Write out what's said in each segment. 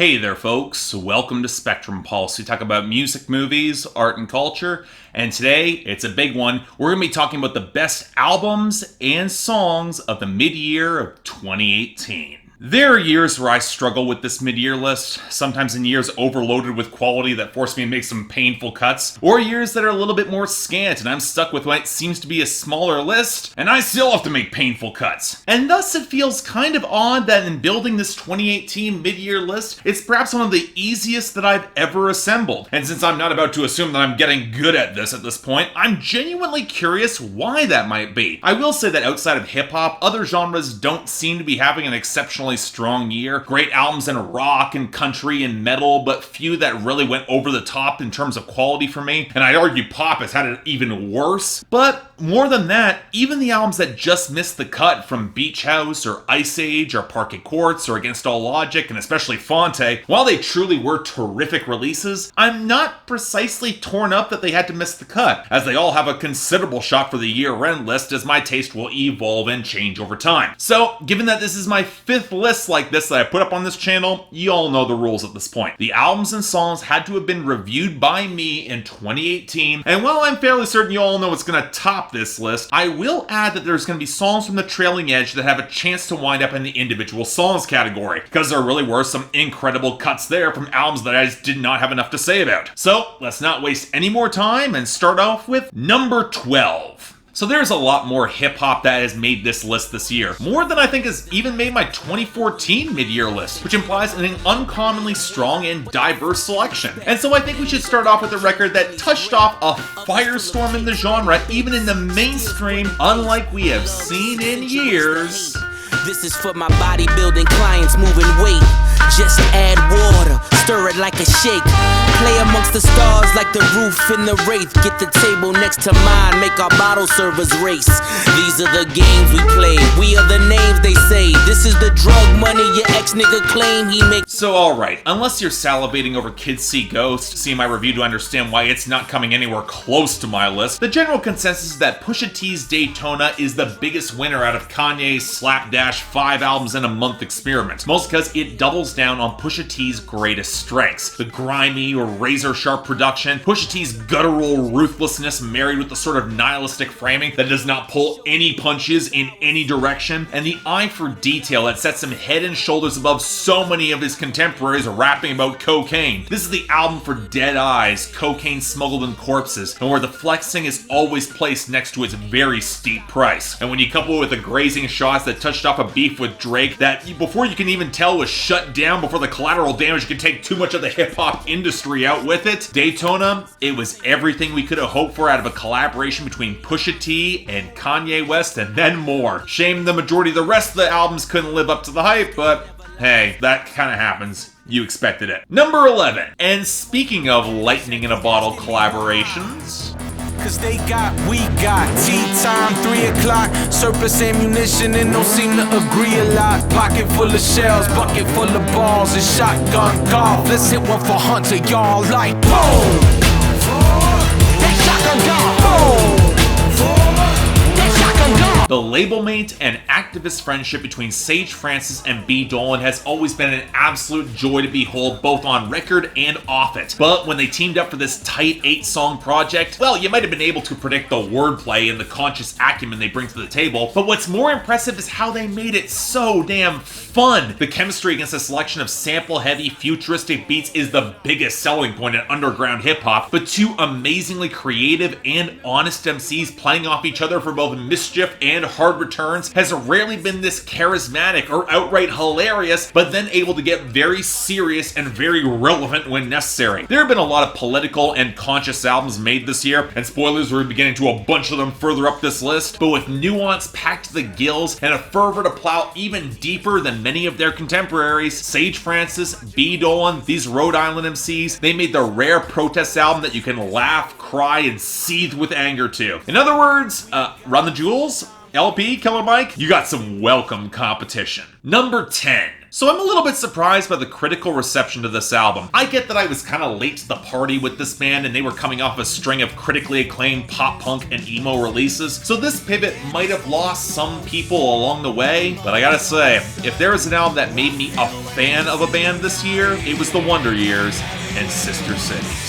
Hey there folks, welcome to Spectrum Pulse. We talk about music, movies, art, and culture, and today, it's a big one. We're going to be talking about the best albums and songs of the mid-year of 2018. There are years where I struggle with this mid-year list, sometimes in years overloaded with quality that force me to make some painful cuts, or years that are a little bit more scant and I'm stuck with what seems to be a smaller list, and I still have to make painful cuts. And thus it feels kind of odd that in building this 2018 mid-year list, it's perhaps one of the easiest that I've ever assembled. And since I'm not about to assume that I'm getting good at this point, I'm genuinely curious why that might be. I will say that outside of hip-hop, other genres don't seem to be having an exceptionally strong year. Great albums in rock and country and metal, but few that really went over the top in terms of quality for me. And I'd argue pop has had it even worse. But more than that, even the albums that just missed the cut from Beach House or Ice Age or Parquet Courts or Against All Logic and especially Fonte, while they truly were terrific releases, I'm not precisely torn up that they had to miss the cut, as they all have a considerable shot for the year-end list as my taste will evolve and change over time. So, given that this is my fifth list like this that I put up on this channel, you all know the rules at this point. The albums and songs had to have been reviewed by me in 2018, and while I'm fairly certain you all know what's going to top this list, I will add that there's going to be songs from the trailing edge that have a chance to wind up in the individual songs category, because there really were some incredible cuts there from albums that I just did not have enough to say about. So, let's not waste any more time and start off with number 12. So there's a lot more hip-hop that has made this list this year. More than I think has even made my 2014 mid-year list, which implies an uncommonly strong and diverse selection. And so I think we should start off with a record that touched off a firestorm in the genre, even in the mainstream, unlike we have seen in years. This is for my bodybuilding clients moving weight. Just add water, stir it like a shake. Play amongst the stars like the roof in the wraith. Get the table next to mine, make our bottle servers race. These are the games we play, we are the names they say. This is the drug money your ex-nigga claim he makes. So alright, unless you're salivating over Kids See Ghost, see my review to understand why it's not coming anywhere close to my list, the general consensus is that Pusha T's Daytona is the biggest winner out of Kanye's slapdash 5 albums in a month experiment. Most because it doubles down on Pusha T's greatest strengths. The grimy or razor-sharp production, Pusha T's guttural ruthlessness married with the sort of nihilistic framing that does not pull any punches in any direction, and the eye for detail that sets him head and shoulders above so many of his contemporaries rapping about cocaine. This is the album for dead eyes, cocaine smuggled in corpses, and where the flexing is always placed next to its very steep price. And when you couple it with the grazing shots that touched off a beef with Drake that before you can even tell was shut down before the collateral damage could take too much of the hip-hop industry out with it, Daytona, it was everything we could have hoped for out of a collaboration between Pusha T and Kanye West and then more. Shame the majority of the rest of the albums couldn't live up to the hype, but hey, that kind of happens. You expected it. Number 11. And speaking of lightning in a bottle collaborations, cause they got, we got tea time, 3 o'clock. Surplus ammunition and don't seem to agree a lot. Pocket full of shells, bucket full of balls, and shotgun golf. Let's hit one for Hunter, y'all like boom. That shotgun golf, boom. the label mate and activist friendship between Sage Francis and B. Dolan has always been an absolute joy to behold, both on record and off it. But when they teamed up for this tight 8-song project, well, you might have been able to predict the wordplay and the conscious acumen they bring to the table, but what's more impressive is how they made it so damn fun. The chemistry against a selection of sample-heavy, futuristic beats is the biggest selling point in underground hip-hop, but two amazingly creative and honest MCs playing off each other for both mischief and hard returns has rarely been this charismatic or outright hilarious, but then able to get very serious and very relevant when necessary. There have been a lot of political and conscious albums made this year, and spoilers, we're beginning to a bunch of them further up this list, but with nuance packed to the gills and a fervor to plow even deeper than many of their contemporaries, Sage Francis, B. Dolan, these Rhode Island MCs, they made the rare protest album that you can laugh, cry and seethe with anger to. In other words, Run the Jewels, LP, Killer Mike, you got some welcome competition. Number 10. So I'm a little bit surprised by the critical reception to this album. I get that I was kind of late to the party with this band and they were coming off a string of critically acclaimed pop punk and emo releases, so this pivot might have lost some people along the way, but I gotta say, if there was an album that made me a fan of a band this year, it was The Wonder Years and Sister Cities.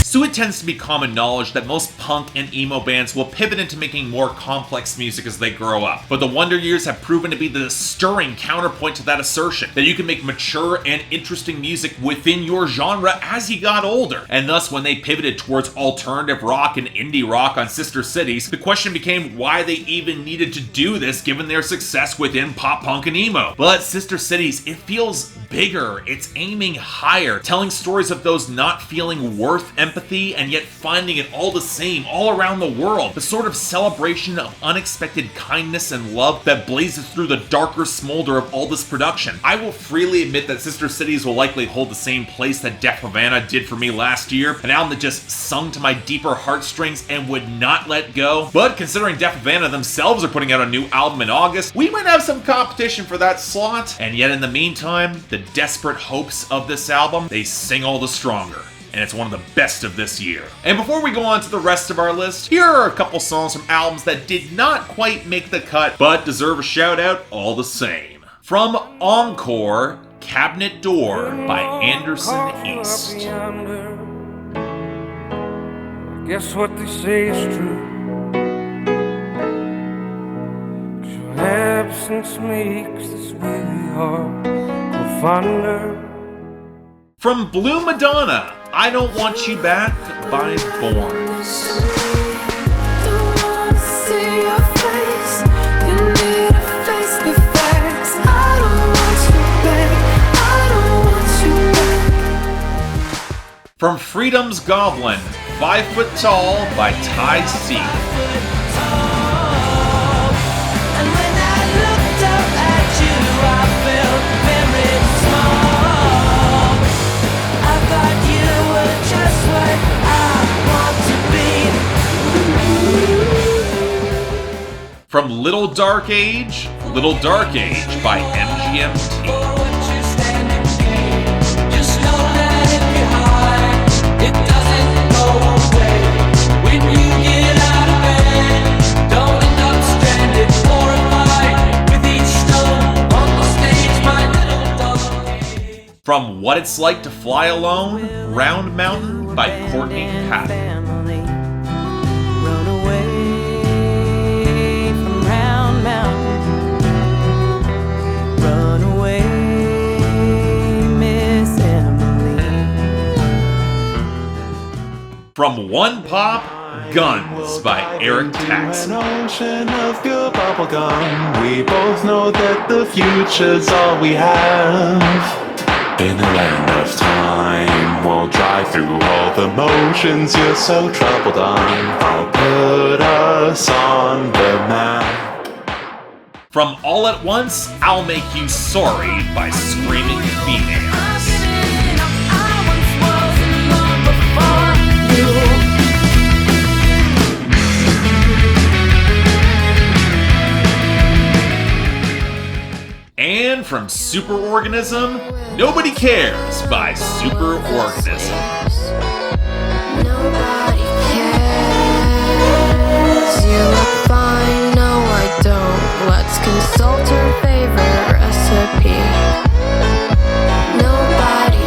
So it tends to be common knowledge that most punk and emo bands will pivot into making more complex music as they grow up. But the Wonder Years have proven to be the stirring counterpoint to that assertion, that you can make mature and interesting music within your genre as you got older. And thus, when they pivoted towards alternative rock and indie rock on Sister Cities, the question became why they even needed to do this given their success within pop punk and emo. But Sister Cities, it feels bigger, it's aiming higher, telling stories of those not feeling worth empathy and yet finding it all the same all around the world. The sort of celebration of unexpected kindness and love that blazes through the darker smolder of all this production. I will freely admit that Sister Cities will likely hold the same place that Death Havana did for me last year, an album that just sung to my deeper heartstrings and would not let go. But considering Death Havana themselves are putting out a new album in August, we might have some competition for that slot. And yet in the meantime, the desperate hopes of this album, they sing all the stronger. And it's one of the best of this year. And before we go on to the rest of our list, here are a couple songs from albums that did not quite make the cut, but deserve a shout out all the same. From Encore, Cabinet Door by Anderson East. Guess what they say is true. Your absence makes this really hard to fonder. From Blue Madonna, I Don't Want You Back by Thorns. From Freedom's Goblin, 5 Foot Tall by Ty C. From Little Dark Age by MGMT. From What It's Like to Fly Alone, Round Mountain by Courtney Patton. Run away from Round Mountain. Run away, Miss Emily. From One Pop, Guns by Eric Taxon. An ocean of pure bubblegum. We both know that the future's all we have. In a land of time, we'll drive through all the motions you're so troubled on. I'll put us on the map. From All at Once, I'll Make You Sorry by Screaming Females. And from Superorganism, Nobody Cares by Superorganism. Nobody cares. You look fine, no I don't. Let's consult your favorite recipe. Nobody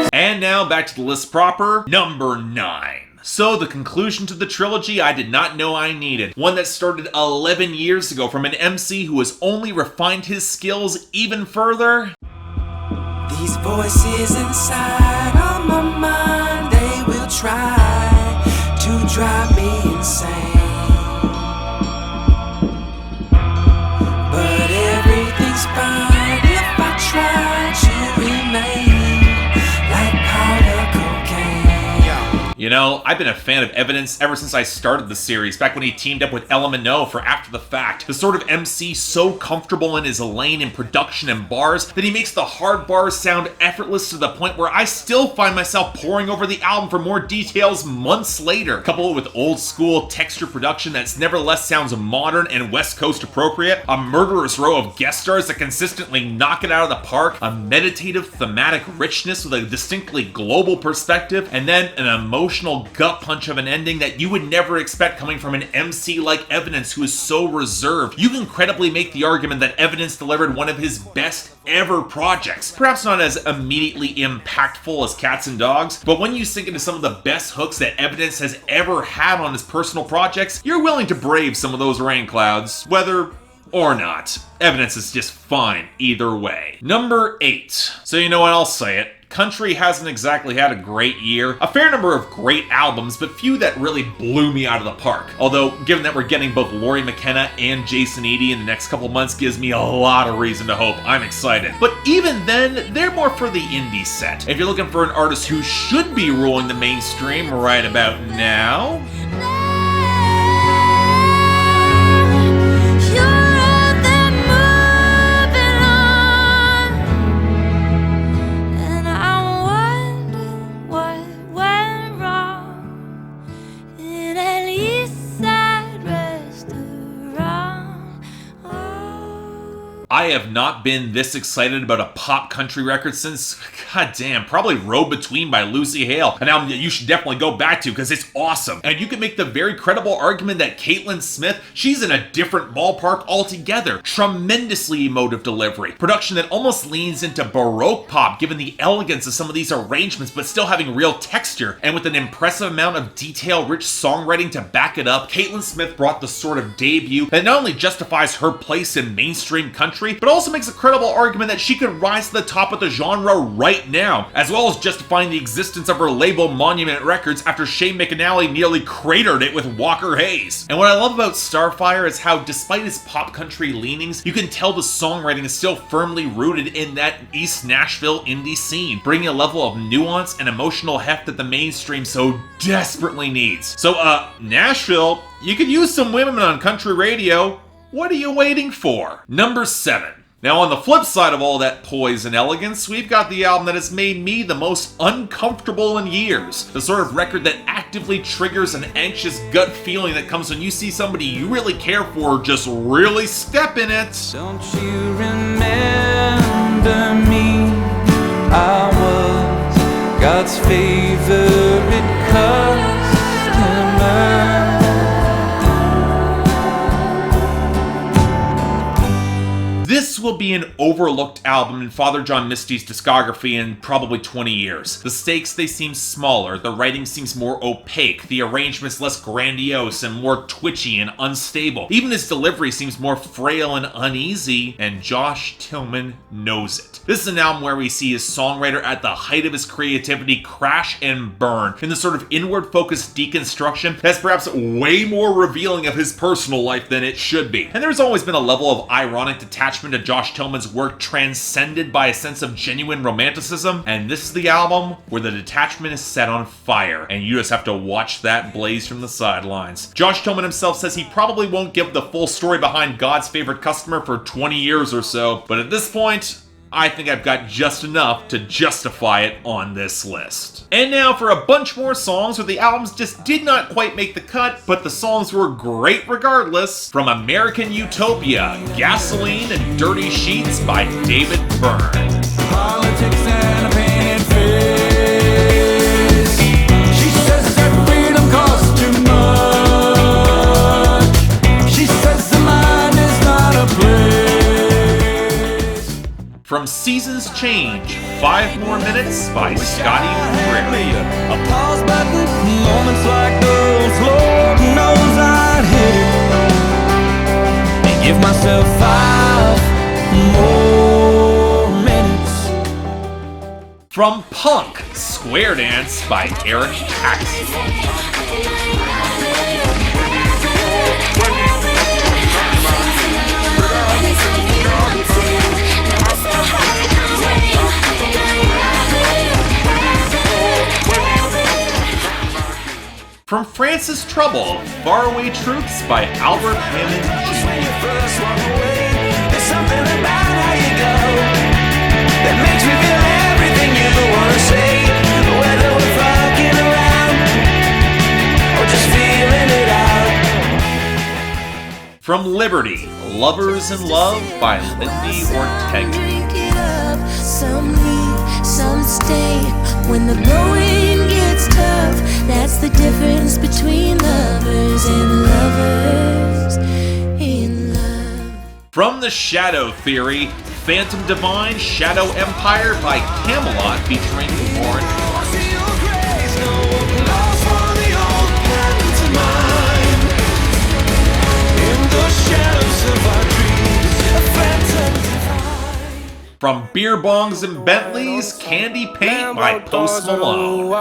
cares. And now back to the list proper, number 9. So, the conclusion to the trilogy I did not know I needed. One that started 11 years ago from an MC who has only refined his skills even further. These voices inside on my mind, they will try to drive me insane. But everything's fine. You know, I've been a fan of Evidence ever since I started the series, back when he teamed up with Monae for After the Fact. The sort of MC so comfortable in his lane in production and bars that he makes the hard bars sound effortless to the point where I still find myself poring over the album for more details months later. Couple it with old school texture production that's nevertheless sounds modern and West Coast appropriate, a murderous row of guest stars that consistently knock it out of the park, a meditative thematic richness with a distinctly global perspective, and then an emotional gut punch of an ending that you would never expect coming from an MC like Evidence, who is so reserved. You can credibly make the argument that Evidence delivered one of his best ever projects. Perhaps not as immediately impactful as Cats and Dogs, but when you sink into some of the best hooks that Evidence has ever had on his personal projects, you're willing to brave some of those rain clouds, whether or not. Evidence is just fine either way. Number 8. So you know what, I'll say it. Country hasn't exactly had a great year. A fair number of great albums, but few that really blew me out of the park. Although, given that we're getting both Laurie McKenna and Jason Eady in the next couple months gives me a lot of reason to hope. I'm excited. But even then, they're more for the indie set. If you're looking for an artist who should be ruling the mainstream right about now, I have not been this excited about a pop country record since, goddamn, probably Road Between by Lucy Hale, an album that you should definitely go back to because it's awesome. And you can make the very credible argument that Caitlyn Smith, she's in a different ballpark altogether. Tremendously emotive delivery. Production that almost leans into Baroque pop, given the elegance of some of these arrangements, but still having real texture. And with an impressive amount of detail-rich songwriting to back it up, Caitlyn Smith brought the sort of debut that not only justifies her place in mainstream country, but also makes a credible argument that she could rise to the top of the genre right now, as well as justifying the existence of her label Monument Records after Shane McAnally nearly cratered it with Walker Hayes. And what I love about Starfire is how, despite its pop country leanings, you can tell the songwriting is still firmly rooted in that East Nashville indie scene, bringing a level of nuance and emotional heft that the mainstream so desperately needs. So, Nashville, you could use some women on country radio. What are you waiting for? Number 7. Now, on the flip side of all that poise and elegance, we've got the album that has made me the most uncomfortable in years. The sort of record that actively triggers an anxious gut feeling that comes when you see somebody you really care for just really step in it. Don't you remember me? I was God's favorite customer. This will be an overlooked album in Father John Misty's discography in probably 20 years. The stakes, they seem smaller, the writing seems more opaque, the arrangements less grandiose and more twitchy and unstable. Even his delivery seems more frail and uneasy, and Josh Tillman knows it. This is an album where we see his songwriter at the height of his creativity crash and burn in the sort of inward-focused deconstruction that's perhaps way more revealing of his personal life than it should be. And there's always been a level of ironic detachment to Josh Tillman's work transcended by a sense of genuine romanticism, and this is the album where the detachment is set on fire, and you just have to watch that blaze from the sidelines. Josh Tillman himself says he probably won't give the full story behind God's Favorite Customer for 20 years or so, but at this point, I think I've got just enough to justify it on this list. And now for a bunch more songs where the albums just did not quite make the cut, but the songs were great regardless. From American Utopia, Gasoline and Dirty Sheets by David Byrne. Politics and a painted face. She says that freedom costs too much. She says the mind is not a place. From Seasons Change, 5 More Minutes by Scotty McCreary. A pause button, moments like those, Lord knows I'd hit it and give myself 5 more minutes. From Punk, Square Dance by Eric Paxton. From France's Trouble, Faraway Truths by Albert Hammond Jr. First walk away, there's something about how you go that makes me feel everything you wanna say, whether we're fucking around or just feeling it out. From Liberty, Lovers in Love by Lindy Ortega. Drink it up, some leave, some stay. When the going gets tough, that's the difference between lovers and lovers in love. From The Shadow Theory, Phantom Divine, Shadow Empire by Camelot featuring Lauren Clark. From Beer Bongs and Bentleys, Candy Paint by Post Malone.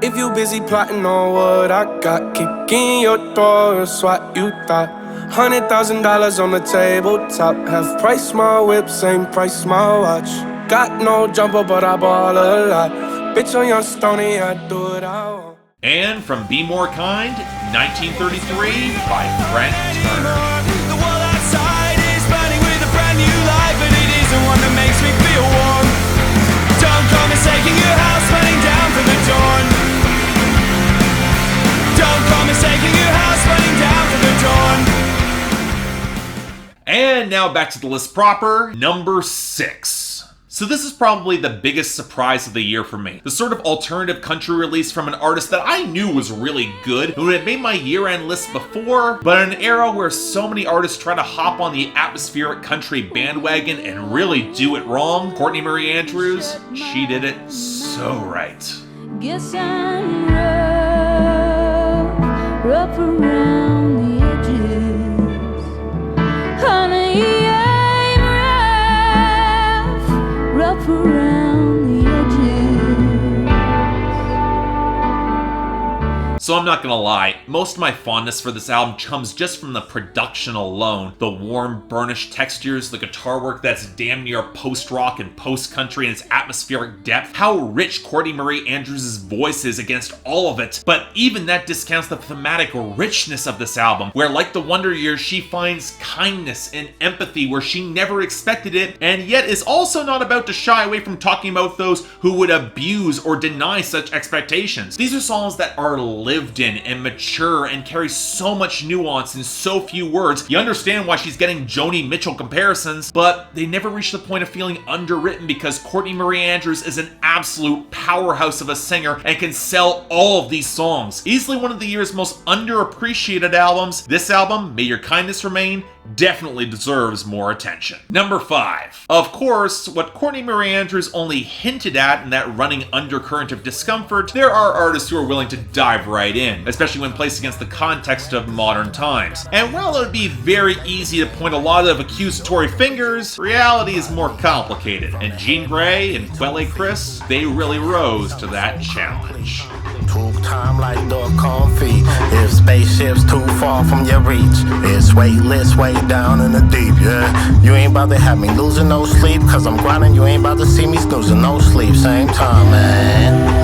If you busy plotting on what I got, kick in your door, it's what you thought. $100,000 on the tabletop, half price my whip, same price my watch. Got no jumper, but I ball a lot. Bitch on your stony, I do what I want. And from Be More Kind, 1933 by Brent Turner. The world outside is burning with a brand new light, but it isn't one that makes me feel warm. Don't come mistaking your house burning down for the dawn. Don't come mistaking your house burning down for the dawn. And now back to the list proper, number 6. So this is probably the biggest surprise of the year for me. The sort of alternative country release from an artist that I knew was really good, who had made my year-end list before, but in an era where so many artists try to hop on the atmospheric country bandwagon and really do it wrong. Courtney Marie Andrews, she did it so right. Guess I'm rough around the edges. Honey, I'm rough around the edges. So I'm not gonna lie, most of my fondness for this album comes just from the production alone. The warm, burnished textures, the guitar work that's damn near post-rock and post-country in its atmospheric depth, how rich Courtney Marie Andrews' voice is against all of it. But even that discounts the thematic richness of this album, where like the Wonder Years, she finds kindness and empathy where she never expected it, and yet is also not about to shy away from talking about those who would abuse or deny such expectations. These are songs that are lived in and mature and carry so much nuance in so few words. You understand why she's getting Joni Mitchell comparisons, but they never reach the point of feeling underwritten because Courtney Marie Andrews is an absolute powerhouse of a singer and can sell all of these songs. Easily one of the year's most underappreciated albums, this album, May Your Kindness Remain, definitely deserves more attention. Number 5. Of course, what Courtney Marie Andrews only hinted at in that running undercurrent of discomfort, there are artists who are willing to dive right in, especially when placed against the context of modern times. And while it would be very easy to point a lot of accusatory fingers, reality is more complicated. And Jean Grae and Quelle Chris, they really rose to that challenge. Took time like the comfy. If spaceship's too far from your reach, it's weightless way down in the deep, yeah. You ain't about to have me losing no sleep, cause I'm grinding, you ain't about to see me snoozing no sleep. Same time, man.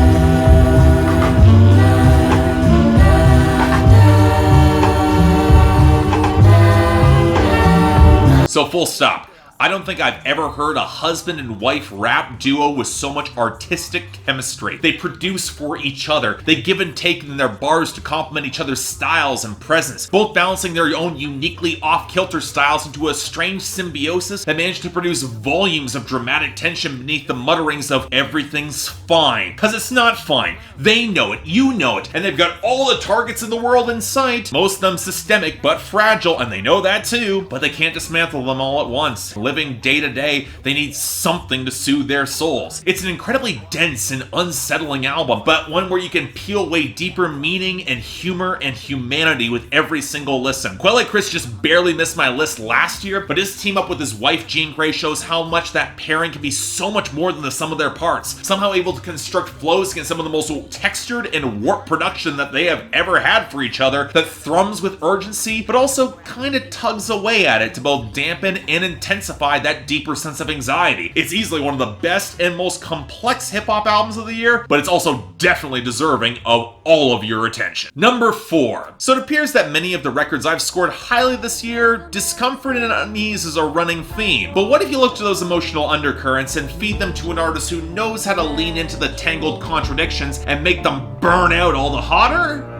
So full stop. I don't think I've ever heard a husband and wife rap duo with so much artistic chemistry. They produce for each other. They give and take in their bars to complement each other's styles and presence, both balancing their own uniquely off-kilter styles into a strange symbiosis that managed to produce volumes of dramatic tension beneath the mutterings of everything's fine. Cause it's not fine. They know it, you know it, and they've got all the targets in the world in sight. Most of them systemic but fragile, and they know that too, but they can't dismantle them all at once. Living day to day, they need something to soothe their souls. It's an incredibly dense and unsettling album, but one where you can peel away deeper meaning and humor and humanity with every single listen. Quelle Chris just barely missed my list last year, but his team up with his wife Jean Grae shows how much that pairing can be so much more than the sum of their parts, somehow able to construct flows against some of the most textured and warped production that they have ever had for each other that thrums with urgency, but also kind of tugs away at it to both dampen and intensify intensify that deeper sense of anxiety. It's easily one of the best and most complex hip-hop albums of the year, but it's also definitely deserving of all of your attention. Number 4. So it appears that many of the records I've scored highly this year, discomfort and unease is a running theme. But what if you look to those emotional undercurrents and feed them to an artist who knows how to lean into the tangled contradictions and make them burn out all the hotter?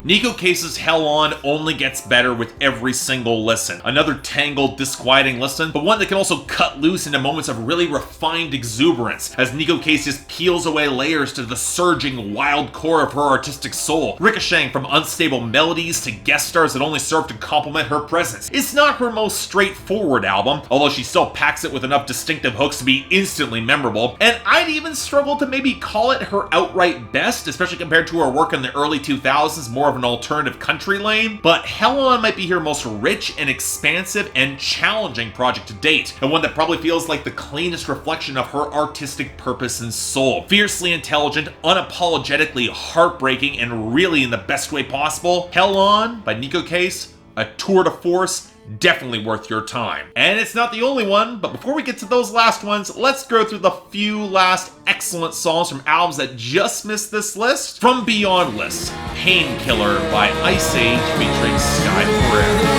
Neko Case's Hell On only gets better with every single listen. Another tangled, disquieting listen, but one that can also cut loose into moments of really refined exuberance, as Neko Case just peels away layers to the surging, wild core of her artistic soul, ricocheting from unstable melodies to guest stars that only serve to complement her presence. It's not her most straightforward album, although she still packs it with enough distinctive hooks to be instantly memorable, and I'd even struggle to maybe call it her outright best, especially compared to her work in the early 2000s, more of an alternative country lane, but Hell On might be her most rich and expansive and challenging project to date, and one that probably feels like the cleanest reflection of her artistic purpose and soul. Fiercely intelligent, unapologetically heartbreaking, and really in the best way possible, Hell On by Neko Case, a tour de force, definitely worth your time. And it's not the only one, but before we get to those last ones, let's go through the few last excellent songs from albums that just missed this list. From Beyond List, Painkiller by Ice Age featuring Sky Forever.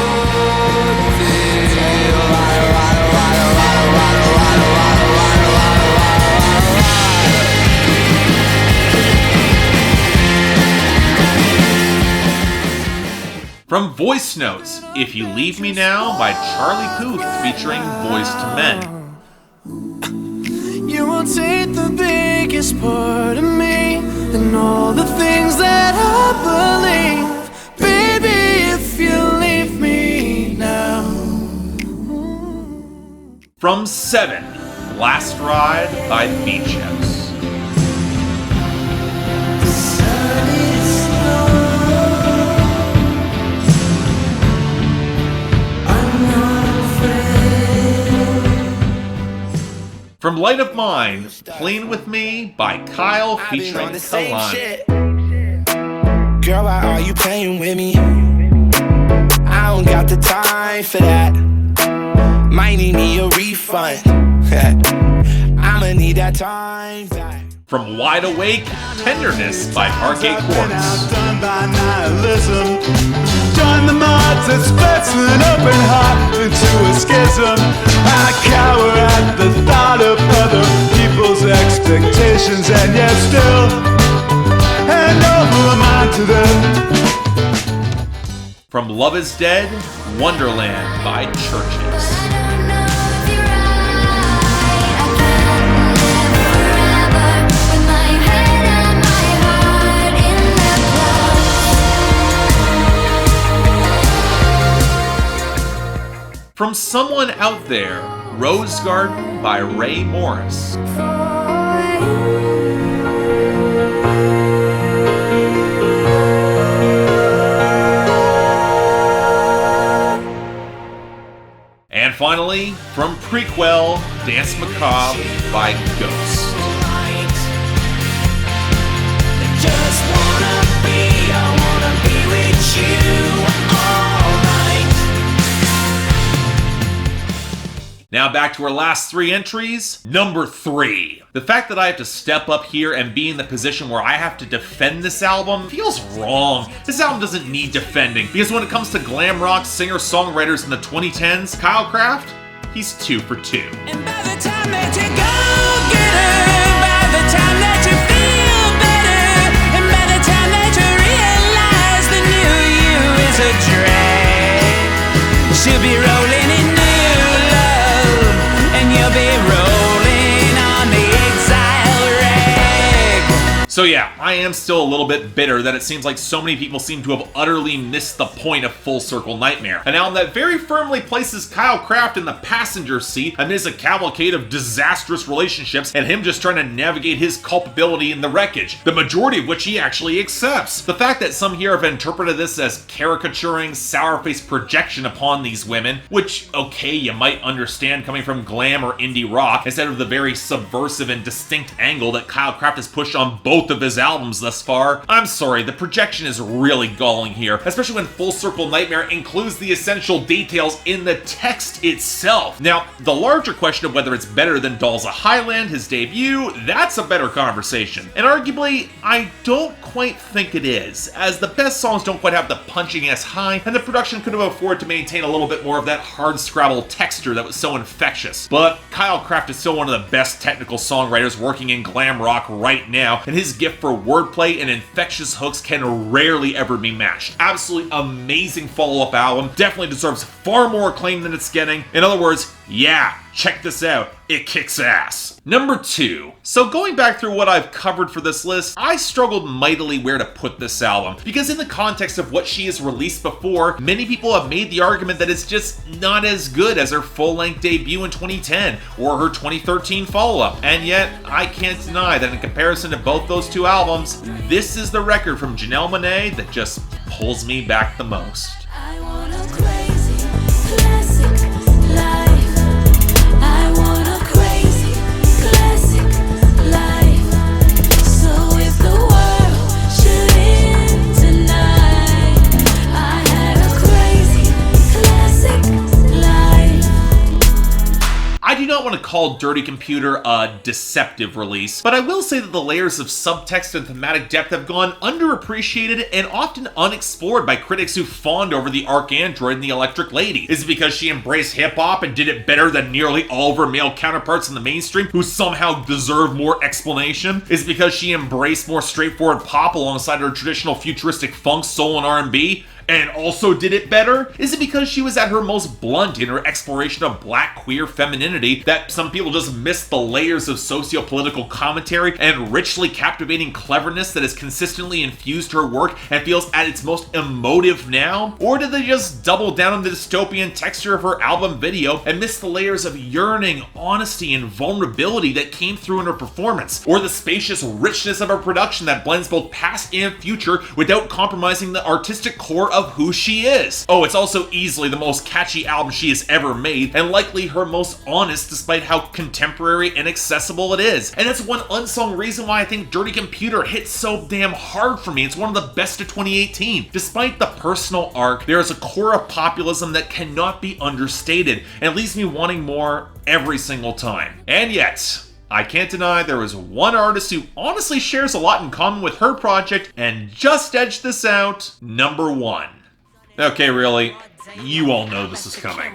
From Voice Notes, If You Leave Me Now by Charlie Puth featuring Boys to Men. You will take the biggest part of me and all the things that I believe. Baby, if you leave me now. From 7, Last Ride by Beach House. From Light of Mine, Playing With Me by Kyle featuring Caitlyn. Girl, why are you playing with me? I don't got the time for that. Might need me a refund. I'ma need that time back. From Wide Awake, Tenderness by Arcade Quartz. Join the mods that splits an open heart into a schism. I cower at the thought of other people's expectations, and yet still hand over mine to them. From Love Is Dead, Wonderland by Churches. From Someone Out There, Rose Garden by Ray Morris. And finally, from Prequelle, Dance Macabre by Ghost. Just I wanna be with you all night. Now back to our last 3 entries. Number 3. The fact that I have to step up here and be in the position where I have to defend this album feels wrong. This album doesn't need defending, because when it comes to glam rock singer-songwriters in the 2010s, Kyle Craft, he's 2 for 2. And by the time that you go get her, by the time that you feel better, and by the time that you realize the new you is a drag, she'll be rolling in new love, and you'll be rolling on the exile rag. So So yeah, I am still a little bit bitter that it seems like so many people seem to have utterly missed the point of Full Circle Nightmare, an album that very firmly places Kyle Kraft in the passenger seat amidst a cavalcade of disastrous relationships and him just trying to navigate his culpability in the wreckage, the majority of which he actually accepts. The fact that some here have interpreted this as caricaturing, sour-faced projection upon these women, which, okay, you might understand coming from glam or indie rock, instead of the very subversive and distinct angle that Kyle Kraft has pushed on both of his albums thus far. I'm sorry, the projection is really galling here, especially when Full Circle Nightmare includes the essential details in the text itself. Now, the larger question of whether it's better than Dolls of Highland, his debut, that's a better conversation. And arguably, I don't quite think it is, as the best songs don't quite have the punching as high, and the production could have afforded to maintain a little bit more of that hard-scrabble texture that was so infectious. But Kyle Kraft is still one of the best technical songwriters working in glam rock right now, and his gift for wordplay and infectious hooks can rarely ever be matched. Absolutely amazing follow-up album, definitely deserves far more acclaim than it's getting. In other words, yeah, check this out, it kicks ass. Number 2. So going back through what I've covered for this list, I struggled mightily where to put this album, because in the context of what she has released before, many people have made the argument that it's just not as good as her full-length debut in 2010, or her 2013 follow-up, and yet, I can't deny that in comparison to both those two albums, this is the record from Janelle Monae that just pulls me back the most. I want a crazy classic life. I want a crazy classic life. So if the world should end tonight, I had a crazy classic life. I do not want to call Dirty Computer a deceptive release, but I will say that the layers of subtext and thematic depth have gone underappreciated and often unexplored by critics who fawned over the ArchAndroid and the Electric Lady. Is it because she embraced hip-hop and did it better than nearly all of her male counterparts in the mainstream who somehow deserve more explanation? Is it because she embraced more straightforward pop alongside her traditional futuristic funk, soul, and R&B? And also did it better? Is it because she was at her most blunt in her exploration of black queer femininity that some people just missed the layers of socio-political commentary and richly captivating cleverness that has consistently infused her work and feels at its most emotive now? Or did they just double down on the dystopian texture of her album video and miss the layers of yearning, honesty, and vulnerability that came through in her performance? Or the spacious richness of her production that blends both past and future without compromising the artistic core of who she is? Oh, it's also easily the most catchy album she has ever made, and likely her most honest despite how contemporary and accessible it is. And that's one unsung reason why I think Dirty Computer hits so damn hard for me. It's one of the best of 2018. Despite the personal arc, there is a core of populism that cannot be understated, and it leaves me wanting more every single time. And yet, I can't deny there is one artist who honestly shares a lot in common with her project and just edged this out, number 1. Okay, really, you all know this is coming.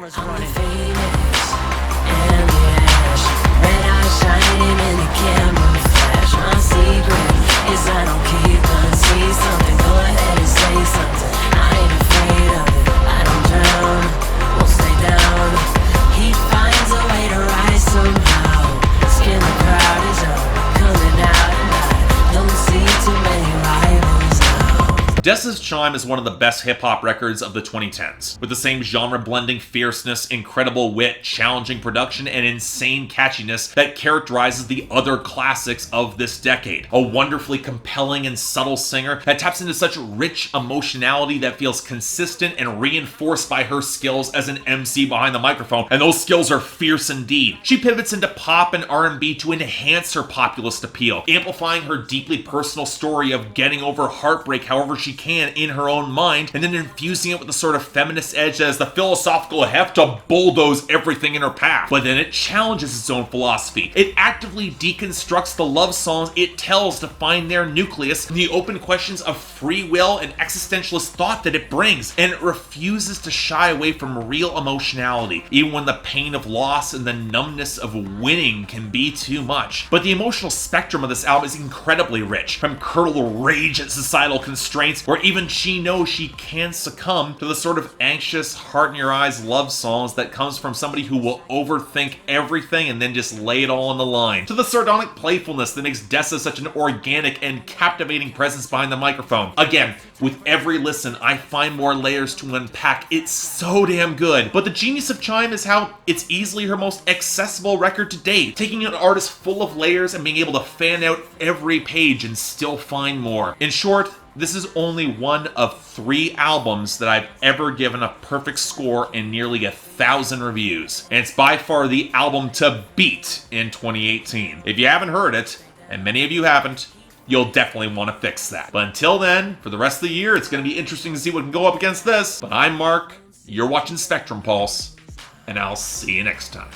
Dessa's Chime is one of the best hip-hop records of the 2010s, with the same genre-blending fierceness, incredible wit, challenging production, and insane catchiness that characterizes the other classics of this decade. A wonderfully compelling and subtle singer that taps into such rich emotionality that feels consistent and reinforced by her skills as an MC behind the microphone, and those skills are fierce indeed. She pivots into pop and R&B to enhance her populist appeal, amplifying her deeply personal story of getting over heartbreak however she can in her own mind, and then infusing it with a sort of feminist edge that has the philosophical heft to bulldoze everything in her path. But then it challenges its own philosophy. It actively deconstructs the love songs it tells to find their nucleus and the open questions of free will and existentialist thought that it brings, and it refuses to shy away from real emotionality, even when the pain of loss and the numbness of winning can be too much. But the emotional spectrum of this album is incredibly rich, from curdled rage at societal constraints where even she knows she can succumb to the sort of anxious, heart-in-your-eyes love songs that comes from somebody who will overthink everything and then just lay it all on the line, to the sardonic playfulness that makes Dessa such an organic and captivating presence behind the microphone. Again, with every listen, I find more layers to unpack. It's so damn good. But the genius of Chime is how it's easily her most accessible record to date, taking an artist full of layers and being able to fan out every page and still find more. In short, this is only one of 3 albums that I've ever given a perfect score in nearly 1,000 reviews. And it's by far the album to beat in 2018. If you haven't heard it, and many of you haven't, you'll definitely want to fix that. But until then, for the rest of the year, it's going to be interesting to see what can go up against this. But I'm Mark, you're watching Spectrum Pulse, and I'll see you next time.